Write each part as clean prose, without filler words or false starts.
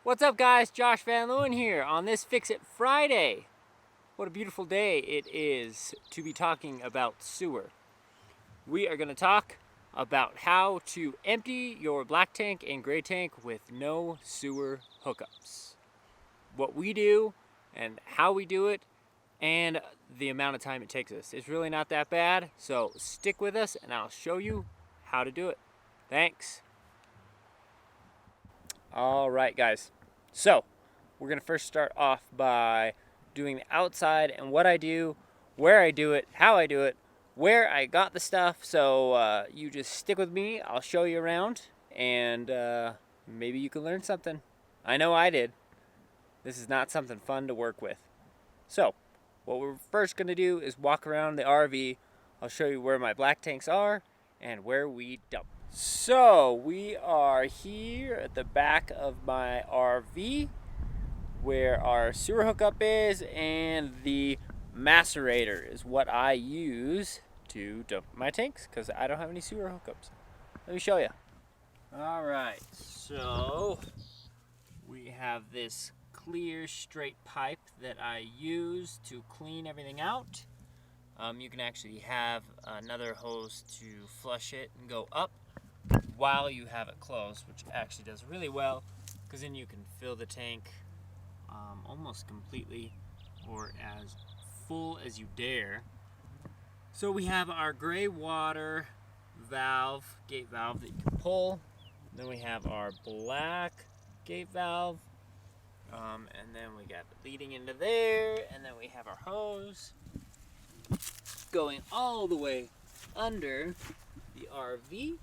What's up, guys? Josh Van Leeuwen here on this Fix It Friday. What a beautiful day it is to be talking about sewer. We are going to talk about how to empty your black tank and gray tank with no sewer hookups. What we do and how we do it and the amount of time it takes us. It's really not that bad, so stick with us and I'll show you how to do it. Thanks. All right, guys. So we're gonna first start off by doing the outside and what I do, where I do it, how I do it, where I got the stuff. So you just stick with me. I'll show you around and maybe you can learn something. I know I did. This is not something fun to work with. So what we're first gonna do is walk around the RV. I'll show you where my black tanks are and where we dump. So we are here at the back of my RV where our sewer hookup is, and the macerator is what I use to dump my tanks because I don't have any sewer hookups. Let me show you. All right, so we have this clear straight pipe that I use to clean everything out. You can actually have another hose to flush it and go up while you have it closed, which actually does really well because then you can fill the tank almost completely or as full as you dare. So we have our gray water valve, gate valve that you can pull. Then we have our black gate valve, and then we got it leading into there, and then we have our hose going all the way under the RV.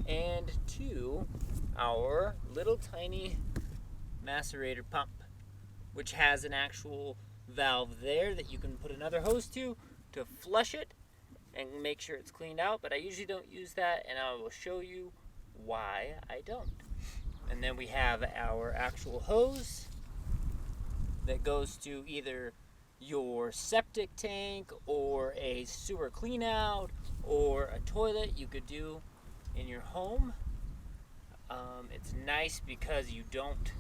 And to our little tiny macerator pump, which has an actual valve there that you can put another hose to flush it and make sure it's cleaned out. But I usually don't use that, and I will show you why I don't. And then we have our actual hose that goes to either your septic tank or a sewer clean out or a toilet you could do in your home. It's nice because you don't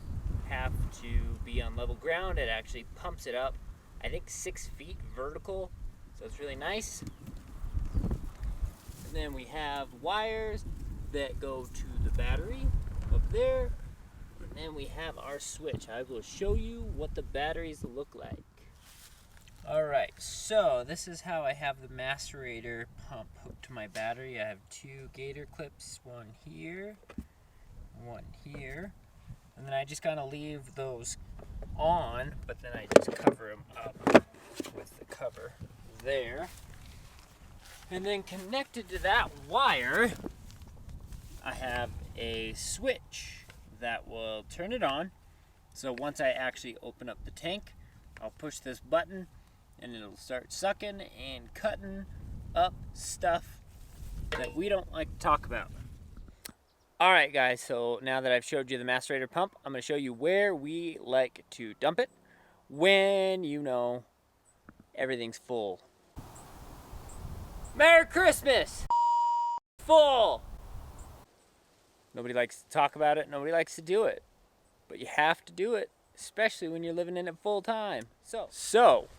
have to be on level ground. It actually pumps it up, I think 6 feet vertical, so it's really nice. And then we have wires that go to the battery up there, and then we have our switch. I will show you what the batteries look like. Alright, so this is how I have the macerator pump hooked to my battery. I have 2 gator clips, one here, one here, and then I just kind of leave those on, but then I just cover them up with the cover there. And then connected to that wire, I have a switch that will turn it on. So once I actually open up the tank, I'll push this button and it'll start sucking and cutting up stuff that we don't like to talk about. Alright guys, so now that I've showed you the macerator pump, I'm going to show you where we like to dump it when, you know, everything's full. Merry Christmas! Full! Nobody likes to talk about it, nobody likes to do it. But you have to do it, especially when you're living in it full time. So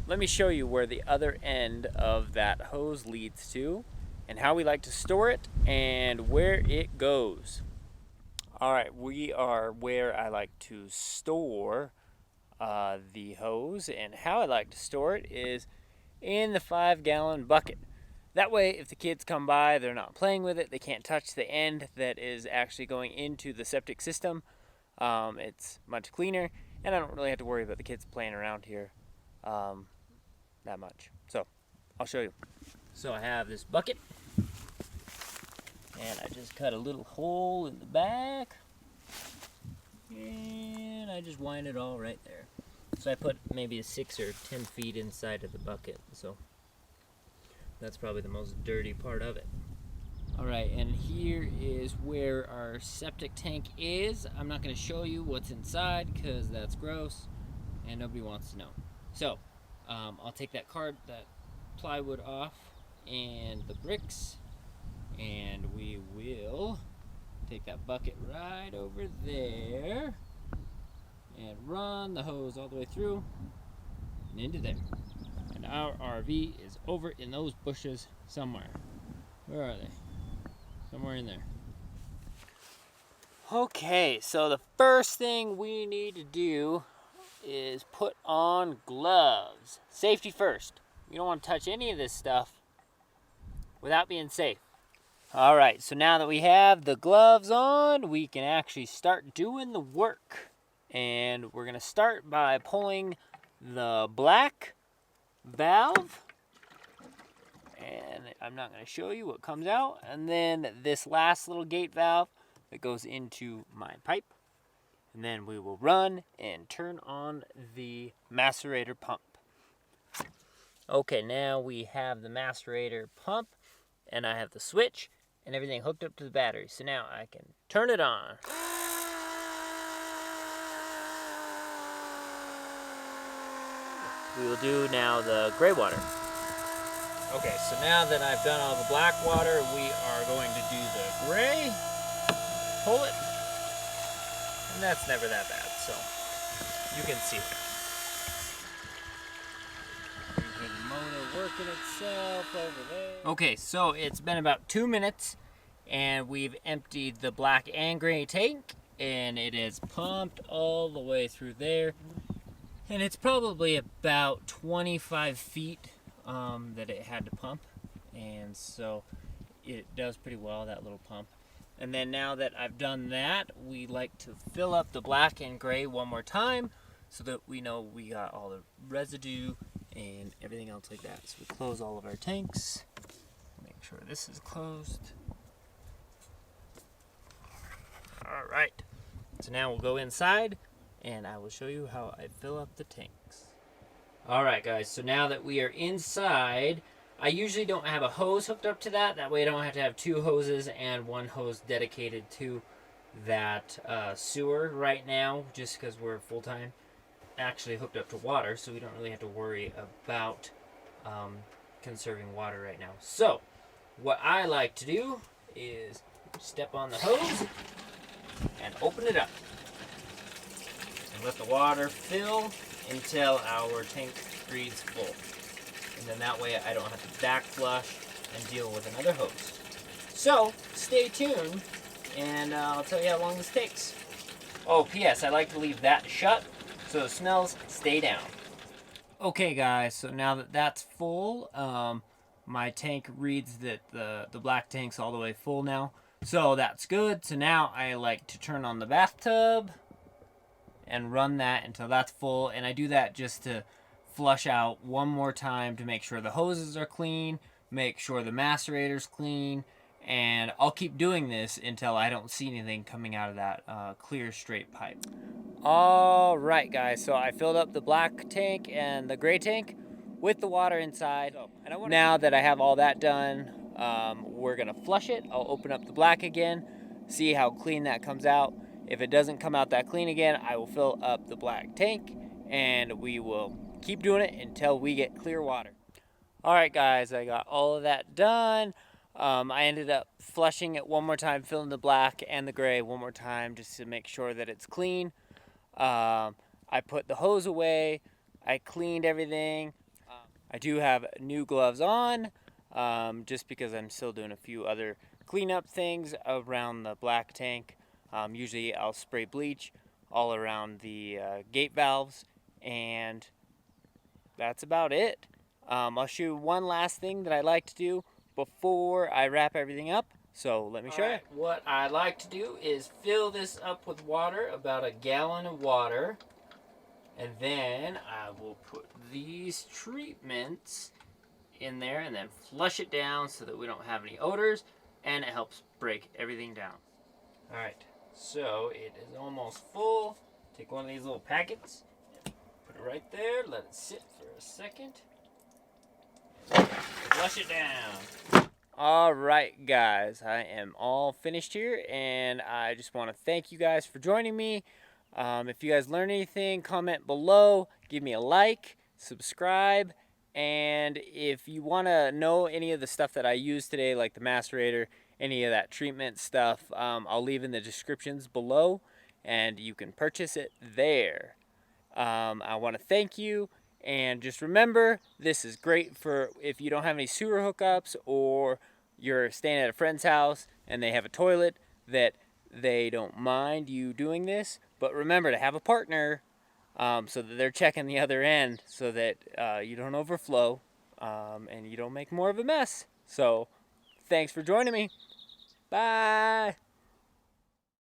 let me show you where the other end of that hose leads to and how we like to store it and where it goes. All right, we are where I like to store the hose, and how I like to store it is in the 5-gallon bucket. That way, if the kids come by, they're not playing with it, they can't touch the end that is actually going into the septic system. It's much cleaner, and I don't really have to worry about the kids playing around here that much. So I'll show you. So I have this bucket, and I just cut a little hole in the back, and I just wind it all right there. So I put maybe 6 or 10 feet inside of the bucket, so that's probably the most dirty part of it. Alright, and here is where our septic tank is. I'm not going to show you what's inside because that's gross and nobody wants to know. So I'll take that plywood off and the bricks, And we will take that bucket right over there and run the hose all the way through and into there. And our RV is over in those bushes somewhere. Where are they? Somewhere in there. Okay, so the first thing we need to do is put on gloves. Safety first. You don't want to touch any of this stuff without being safe. All right, so now that we have the gloves on, we can actually start doing the work. And we're gonna start by pulling the black valve. And I'm not gonna show you what comes out. And then this last little gate valve that goes into my pipe. And then we will run and turn on the macerator pump. Okay, now we have the macerator pump and I have the switch and everything hooked up to the battery. So now I can turn it on. We will do now the gray water. Okay, so now that I've done all the black water, we are going to do the gray. Pull it. And that's never that bad, so you can see it. The motor working itself over there. Okay, so it's been about 2 minutes and we've emptied the black and gray tank and it is pumped all the way through there. And it's probably about 25 feet that it had to pump. And so it does pretty well, that little pump. And then now that I've done that, we like to fill up the black and gray one more time so that we know we got all the residue and everything else like that. So we close all of our tanks. Make sure this is closed. All right. So now we'll go inside and I will show you how I fill up the tanks. All right, guys. So now that we are inside, I usually don't have a hose hooked up to that. That way I don't have to have two hoses and one hose dedicated to that sewer right now, just because we're full-time actually hooked up to water, so we don't really have to worry about conserving water right now. So what I like to do is step on the hose and open it up and let the water fill until our tank reads full. And then that way I don't have to back flush and deal with another hose. So stay tuned and I'll tell you how long this takes. Oh, P.S. I like to leave that shut so the smells stay down. Okay guys, so now that that's full, my tank reads that the black tank's all the way full now. So that's good. So now I like to turn on the bathtub and run that until that's full. And I do that just to flush out one more time to make sure the hoses are clean, make sure the macerator's clean, and I'll keep doing this until I don't see anything coming out of that clear straight pipe. All right guys, so I filled up the black tank and the gray tank with the water inside. Now that I have all that done, we're gonna flush it. I'll open up the black again, see how clean that comes out. If it doesn't come out that clean again, I will fill up the black tank and we will keep doing it until we get clear water. All right guys, I got all of that done. I ended up flushing it one more time, filling the black and the gray one more time just to make sure that it's clean. I put the hose away, I cleaned everything. I do have new gloves on just because I'm still doing a few other cleanup things around the black tank. Usually I'll spray bleach all around the gate valves, and that's about it. I'll show you one last thing that I like to do before I wrap everything up. So let me show you. What I like to do is fill this up with water, about a gallon of water. And then I will put these treatments in there and then flush it down so that we don't have any odors, and it helps break everything down. All right, so it is almost full. Take one of these little packets, put it right there, let it sit for a second. Flush it down. All right, guys, I am all finished here, and I just want to thank you guys for joining me. If you guys learned anything, comment below, give me a like, subscribe, And if you want to know any of the stuff that I used today, like the macerator, any of that treatment stuff, I'll leave in the descriptions below, and you can purchase it there. I want to thank you, and just remember, this is great for if you don't have any sewer hookups, or you're staying at a friend's house and they have a toilet that they don't mind you doing this. But remember to have a partner, so that they're checking the other end, so that you don't overflow, and you don't make more of a mess. So thanks for joining me. Bye.